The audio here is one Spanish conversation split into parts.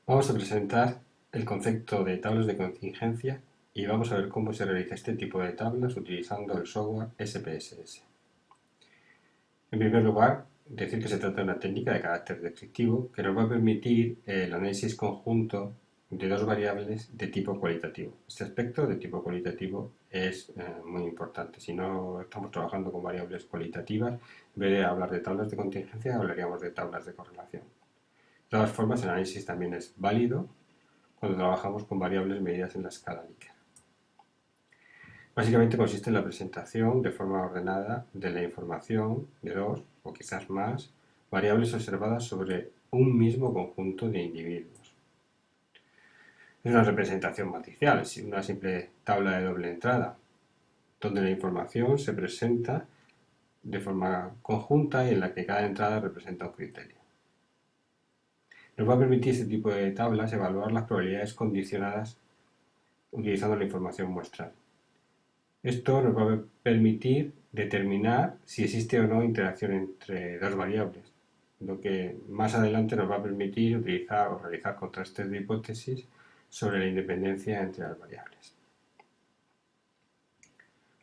Vamos a presentar el concepto de tablas de contingencia y vamos a ver cómo se realiza este tipo de tablas utilizando el software SPSS. En primer lugar, decir que se trata de una técnica de carácter descriptivo que nos va a permitir el análisis conjunto de dos variables de tipo cualitativo. Este aspecto de tipo cualitativo es muy importante. Si no estamos trabajando con variables cualitativas, en vez de hablar de tablas de contingencia, hablaríamos de tablas de correlación. De todas formas, el análisis también es válido cuando trabajamos con variables medidas en la escala Likert. Básicamente consiste en la presentación de forma ordenada de la información de dos o quizás más variables observadas sobre un mismo conjunto de individuos. Es una representación matricial, es una simple tabla de doble entrada, donde la información se presenta de forma conjunta y en la que cada entrada representa un criterio. Nos va a permitir este tipo de tablas evaluar las probabilidades condicionadas utilizando la información muestral. Esto nos va a permitir determinar si existe o no interacción entre dos variables, lo que más adelante nos va a permitir utilizar o realizar contrastes de hipótesis sobre la independencia entre las variables.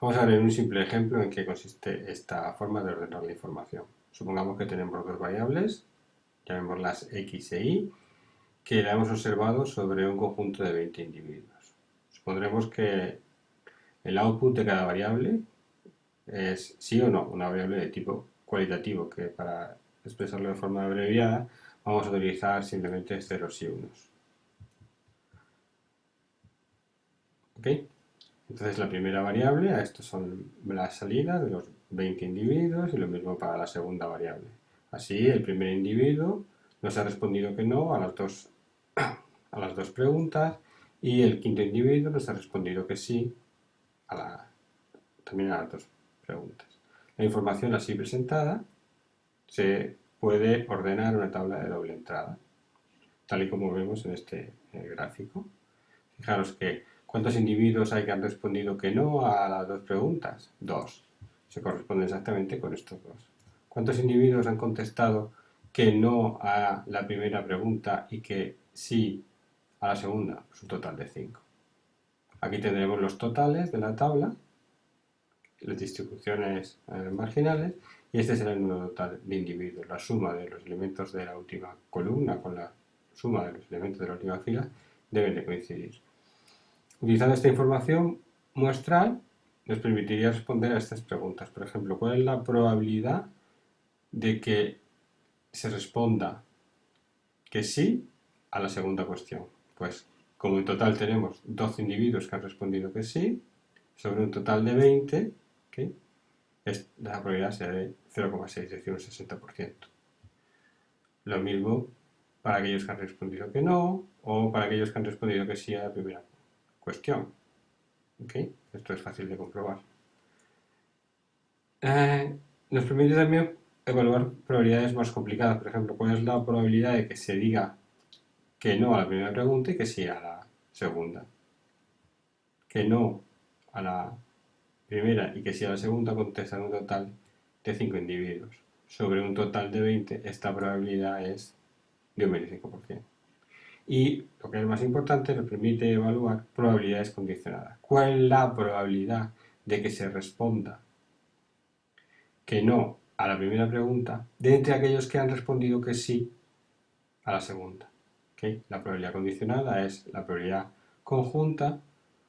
Vamos a ver un simple ejemplo en qué consiste esta forma de ordenar la información. Supongamos que tenemos dos variables, llamémoslas X e Y, que la hemos observado sobre un conjunto de 20 individuos. Supondremos que el output de cada variable es sí o no, una variable de tipo cualitativo, que para expresarlo de forma abreviada vamos a utilizar simplemente ceros y unos. ¿Ok? Entonces la primera variable, a esto son las salidas de los 20 individuos y lo mismo para la segunda variable. Así el primer individuo nos ha respondido que no a las dos preguntas y el quinto individuo nos ha respondido que sí también a las dos preguntas. La información así presentada se puede ordenar una tabla de doble entrada, tal y como vemos en este gráfico. Fijaros que ¿cuántos individuos hay que han respondido que no a las dos preguntas? Dos. Se corresponde exactamente con estos dos. ¿Cuántos individuos han contestado que no a la primera pregunta y que sí a la segunda? Pues un total de 5. Aquí tendremos los totales de la tabla, las distribuciones marginales, y este será el número total de individuos. La suma de los elementos de la última columna con la suma de los elementos de la última fila deben de coincidir. Utilizando esta información muestral nos permitiría responder a estas preguntas. Por ejemplo, ¿cuál es la probabilidad de que se responda que sí a la segunda cuestión? Pues como en total tenemos 12 individuos que han respondido que sí, sobre un total de 20, ¿okay? La probabilidad será de 0,6, es decir, un 60%. Lo mismo para aquellos que han respondido que no o para aquellos que han respondido que sí a la primera cuestión. ¿Okay? Esto es fácil de comprobar. Nos permite también evaluar probabilidades más complicadas. Por ejemplo, ¿cuál es la probabilidad de que se diga que no a la primera pregunta y que sí a la segunda? Que no a la primera y que sí a la segunda contestan un total de 5 individuos. Sobre un total de 20, esta probabilidad es de un 25%. Y lo que es más importante, nos permite evaluar probabilidades condicionadas. ¿Cuál es la probabilidad de que se responda que no a la primera pregunta de entre aquellos que han respondido que sí a la segunda? ¿Okay? La probabilidad condicionada es la probabilidad conjunta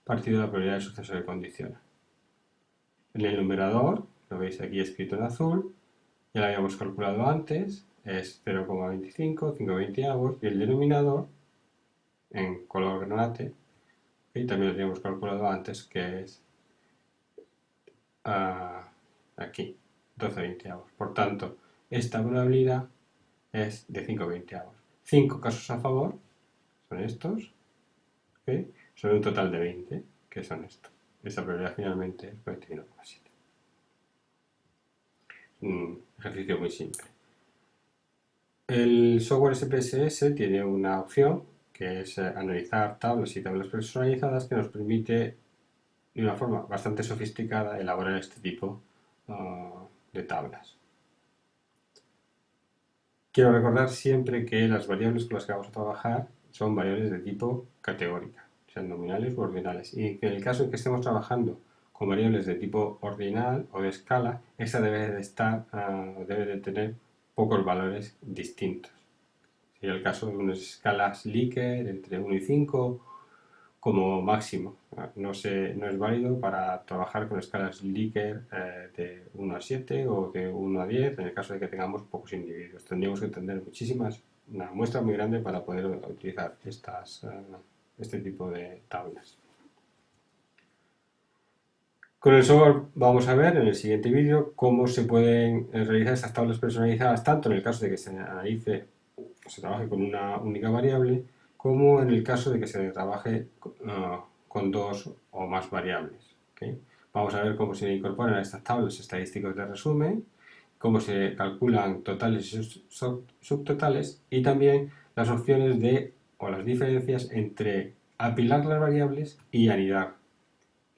partido de la probabilidad del suceso que condiciona. En el numerador, lo veis aquí escrito en azul, ya lo habíamos calculado antes, es 0,25, 5 veinteavos, y el denominador, en color granate, y también lo teníamos calculado antes, que es aquí, 12 veinteavos. Por tanto, esta probabilidad es de 5 veinteavos. 5 casos a favor son estos, ¿okay? Sobre un total de 20, que son estos. Esta probabilidad finalmente es 41,7. Un ejercicio muy simple. El software SPSS tiene una opción que es analizar tablas y tablas personalizadas que nos permite de una forma bastante sofisticada elaborar este tipo de tablas. Quiero recordar siempre que las variables con las que vamos a trabajar son variables de tipo categórica, sean nominales u ordinales. Y en el caso en que estemos trabajando con variables de tipo ordinal o de escala, esta debe de tener pocos valores distintos. Sería el caso de unas escalas Likert entre 1 y 5 como máximo. No es válido para trabajar con escalas Likert de 1 a 7 o de 1 a 10 en el caso de que tengamos pocos individuos. Tendríamos que tener una muestra muy grande para poder utilizar este tipo de tablas. Con el software vamos a ver en el siguiente vídeo cómo se pueden realizar estas tablas personalizadas tanto en el caso de que se trabaje con una única variable como en el caso de que se trabaje con dos o más variables. ¿Okay? Vamos a ver cómo se incorporan a estas tablas estadísticos de resumen, cómo se calculan totales y subtotales y también las opciones o las diferencias entre apilar las variables y anidar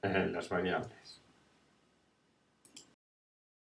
las variables.